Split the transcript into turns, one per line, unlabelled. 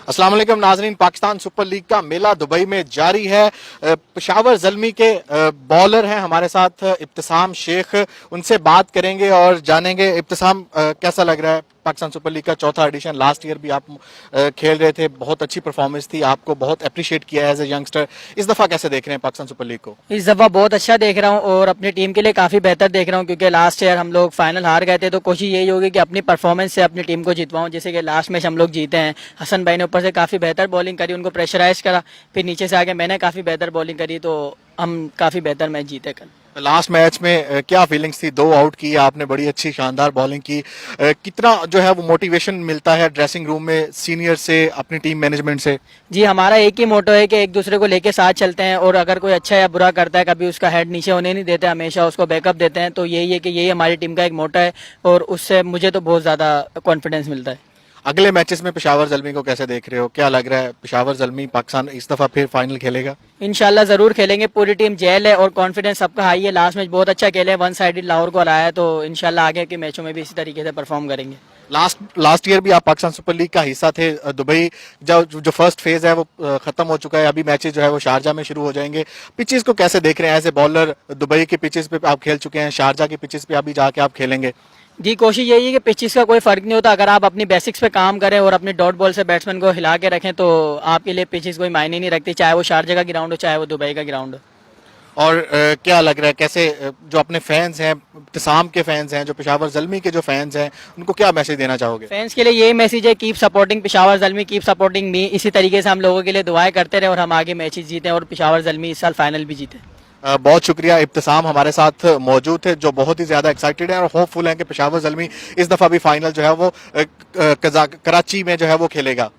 अस्सलाम वालेकुम नाजरीन, पाकिस्तान सुपर लीग का मेला दुबई में जारी है। पेशावर ज़ल्मी के बॉलर हैं हमारे साथ इब्तिसाम शेख, उनसे बात करेंगे और जानेंगे इब्तिसाम कैसा लग रहा है। पाकिस्तान सुपर लीग का चौथा एडिशन, लास्ट ईयर भी आप खेल रहे थे, बहुत अच्छी परफॉर्मेंस थी, आपको बहुत अप्रिशिएट किया है एज ए यंगस्टर। इस दफा कैसे देख रहे हैं पाकिस्तान सुपर लीग को?
इस दफा बहुत अच्छा देख रहा हूँ और अपनी टीम के लिए काफी बेहतर देख रहा हूँ, क्योंकि लास्ट ईयर हम लोग फाइनल हार गए थे। तो कोशिश यही होगी कि अपनी परफॉर्मेंस से अपनी टीम को जितवाऊं। जैसे कि लास्ट मैच हम लोग जीते हैं, हसन भाई ने ऊपर से काफी बेहतर बॉलिंग करी, उनको प्रेशराइज करा, फिर नीचे से आके मैंने काफी बेहतर बॉलिंग करी, तो हम काफी बेहतर मैच जीते कल।
लास्ट मैच में क्या फीलिंग्स थी? 2 आउट किए आपने, बड़ी अच्छी शानदार बॉलिंग की। कितना जो है वो मोटिवेशन मिलता है ड्रेसिंग रूम में सीनियर से, अपनी टीम मैनेजमेंट से?
जी, हमारा एक ही मोटो है कि एक दूसरे को लेके साथ चलते हैं, और अगर कोई अच्छा या बुरा करता है कभी उसका हेड नीचे होने नहीं देते, हमेशा उसको बैकअप देते हैं। तो यही है कि यही हमारी टीम का एक मोटो है और उससे मुझे तो बहुत ज्यादा कॉन्फिडेंस मिलता है।
अगले मैचेस में पेशावर ज़ल्मी को कैसे देख रहे हो? क्या लग रहा है पेशावर ज़ल्मी पाकिस्तान इस दफा फिर फाइनल खेलेगा?
इंशाल्लाह जरूर खेलेंगे, पूरी टीम जेल है और कॉन्फिडेंस सबका हाई है। लास्ट मैच बहुत अच्छा खेले, वन साइडेड लाहौर को हराया, तो इंशाल्लाह आगे के मैचों में भी इसी तरीके से परफॉर्म करेंगे।
लास्ट ईयर भी आप पाकिस्तान सुपर लीग का हिस्सा थे। दुबई जो फर्स्ट फेज है वो खत्म हो चुका है, अभी मैचेस जो है वो शारजा में शुरू हो जाएंगे। पिचेस को कैसे देख रहे हैं? एज ए बॉलर दुबई के पिचेस पे आप खेल चुके हैं, शारजा के पिचेस पे अभी जाके आप खेलेंगे।
जी, कोशिश यही है कि पिचेस का कोई फर्क नहीं होता, अगर आप अपनी बेसिक्स पे काम करें और अपनी डॉट बॉल से बैट्समैन को हिला के रखें तो आपके लिए पिचेस कोई मायने नहीं रखती, चाहे वो शारजा का ग्राउंड हो चाहे वो दुबई का ग्राउंड हो।
और क्या लग रहा है कैसे जो अपने फैंस हैं, इब्तिसाम के फैंस हैं, जो पेशावर ज़ल्मी के जो फैंस हैं, उनको क्या मैसेज देना चाहोगे?
फैंस के लिए यही मैसेज है, keep supporting Peshawar Zalmi, keep supporting me. इसी तरीके से हम लोगों के लिए दुआएं करते रहे और हम आगे मैचेस जीतें और पेशावर ज़ल्मी इस साल फाइनल भी जीते।
बहुत शुक्रिया। इब्तिसाम हमारे साथ मौजूद थे, जो बहुत ही ज्यादा एक्साइटेड है और होपफुल हैं कि पेशावर ज़ल्मी इस दफा भी फाइनल जो है वो कराची में जो है वो खेलेगा।